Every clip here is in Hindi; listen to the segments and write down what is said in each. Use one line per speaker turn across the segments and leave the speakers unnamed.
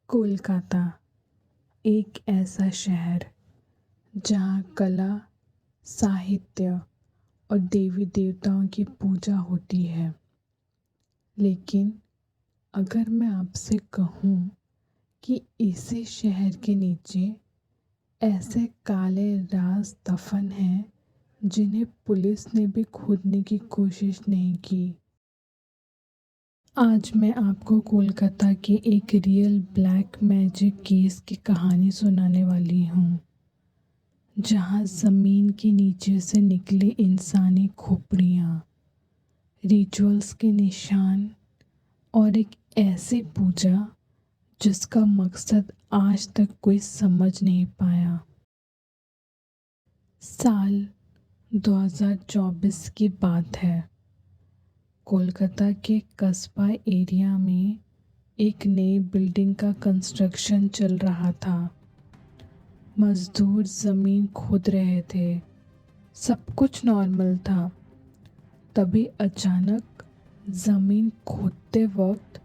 कोलकाता एक ऐसा शहर जहाँ कला, साहित्य और देवी देवताओं की पूजा होती है। लेकिन अगर मैं आपसे कहूँ कि इसी शहर के नीचे ऐसे काले राज दफन हैं जिन्हें पुलिस ने भी खोदने की कोशिश नहीं की। आज मैं आपको कोलकाता के एक रियल ब्लैक मैजिक केस की कहानी सुनाने वाली हूँ, जहाँ ज़मीन के नीचे से निकले इंसानी खोपड़ियाँ, रिचुअल्स के निशान और एक ऐसी पूजा जिसका मकसद आज तक कोई समझ नहीं पाया। साल 2024 की बात है। कोलकाता के कस्बा एरिया में एक नई बिल्डिंग का कंस्ट्रक्शन चल रहा था। मजदूर ज़मीन खोद रहे थे। सब कुछ नॉर्मल था। तभी अचानक ज़मीन खोदते वक्त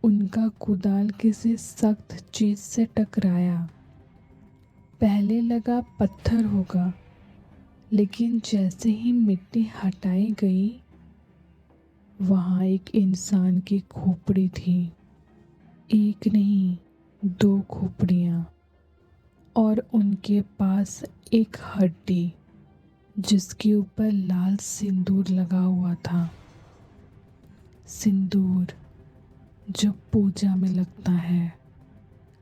उनका कुदाल किसी सख्त चीज़ से टकराया। पहले लगा पत्थर होगा, लेकिन जैसे ही मिट्टी हटाई गई, वहाँ एक इंसान की खोपड़ी थी। एक नहीं, 2 खोपड़ियाँ, और उनके पास एक हड्डी जिसके ऊपर लाल सिंदूर लगा हुआ था। सिंदूर जो पूजा में लगता है,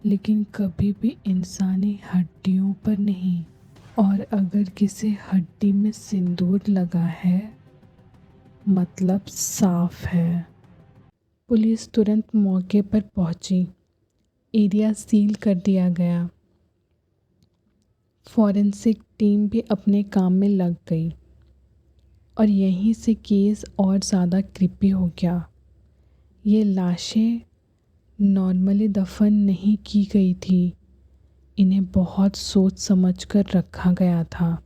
लेकिन कभी भी इंसानी हड्डियों पर नहीं। और अगर किसी हड्डी में सिंदूर लगा है, मतलब साफ है। पुलिस तुरंत मौके पर पहुंची। एरिया सील कर दिया गया। फॉरेंसिक टीम भी अपने काम में लग गई और यहीं से केस और ज़्यादा क्रिपी हो गया। ये लाशें नॉर्मली दफन नहीं की गई थी। इन्हें बहुत सोच समझ कर रखा गया था,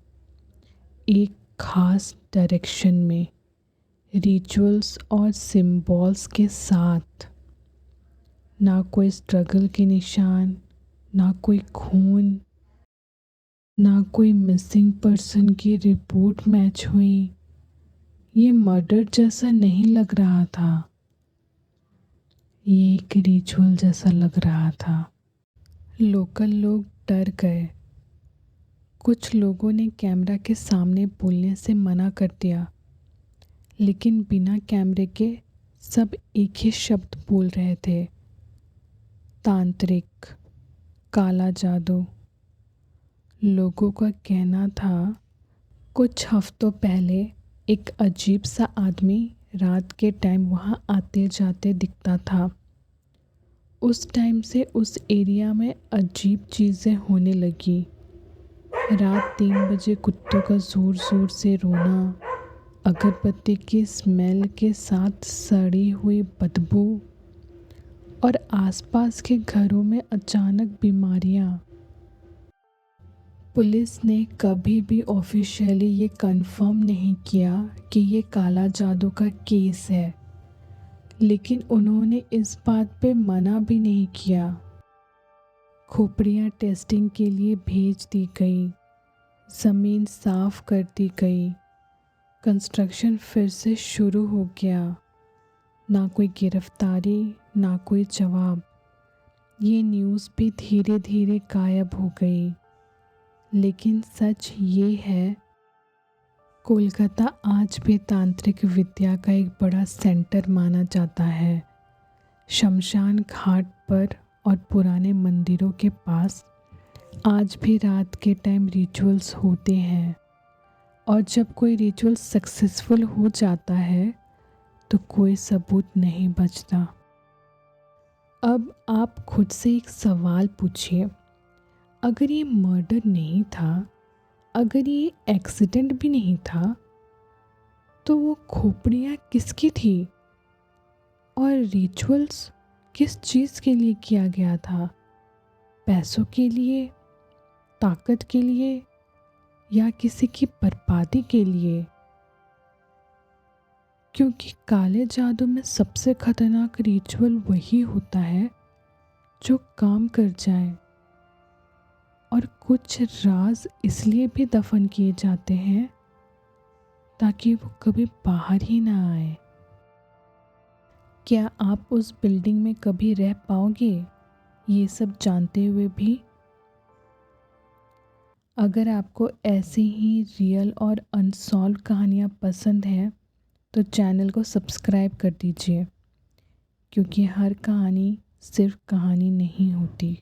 एक खास डायरेक्शन में, रिचुअल्स और सिंबल्स के साथ। ना कोई स्ट्रगल के निशान, ना कोई खून, ना कोई मिसिंग पर्सन की रिपोर्ट मैच हुई। ये मर्डर जैसा नहीं लग रहा था, ये एक रिचुअल जैसा लग रहा था। लोकल लोग डर गए। कुछ लोगों ने कैमरा के सामने बोलने से मना कर दिया, लेकिन बिना कैमरे के सब एक ही शब्द बोल रहे थे, तांत्रिक, काला जादू। लोगों का कहना था कुछ हफ्तों पहले एक अजीब सा आदमी रात के टाइम वहाँ आते जाते दिखता था। उस टाइम से उस एरिया में अजीब चीज़ें होने लगी। रात 3 बजे कुत्तों का ज़ोर ज़ोर से रोना, अगरबत्ती की स्मेल के साथ सड़ी हुई बदबू, और आसपास के घरों में अचानक बीमारियाँ। पुलिस ने कभी भी ऑफिशियली ये कंफर्म नहीं किया कि ये काला जादू का केस है, लेकिन उन्होंने इस बात पे मना भी नहीं किया। खोपड़ियाँ टेस्टिंग के लिए भेज दी गई, ज़मीन साफ कर दी गई, कंस्ट्रक्शन फिर से शुरू हो गया। ना कोई गिरफ्तारी, ना कोई जवाब। ये न्यूज़ भी धीरे धीरे गायब हो गई। लेकिन सच ये है, कोलकाता आज भी तांत्रिक विद्या का एक बड़ा सेंटर माना जाता है। शमशान घाट पर और पुराने मंदिरों के पास आज भी रात के टाइम रिचुअल्स होते हैं, और जब कोई रिचुअल सक्सेसफुल हो जाता है तो कोई सबूत नहीं बचता। अब आप खुद से एक सवाल पूछिए, अगर ये मर्डर नहीं था, अगर ये एक्सीडेंट भी नहीं था, तो वो खोपड़ियाँ किसकी थी? और रिचुअल्स किस चीज़ के लिए किया गया था? पैसों के लिए, ताकत के लिए, या किसी की बर्बादी के लिए? क्योंकि काले जादू में सबसे खतरनाक रिचुअल वही होता है जो काम कर जाए। और कुछ राज इसलिए भी दफन किए जाते हैं ताकि वो कभी बाहर ही ना आए। क्या आप उस बिल्डिंग में कभी रह पाओगे ये सब जानते हुए भी? अगर आपको ऐसी ही रियल और अनसॉल्व कहानियाँ पसंद हैं तो चैनल को सब्सक्राइब कर दीजिए, क्योंकि हर कहानी सिर्फ कहानी नहीं होती।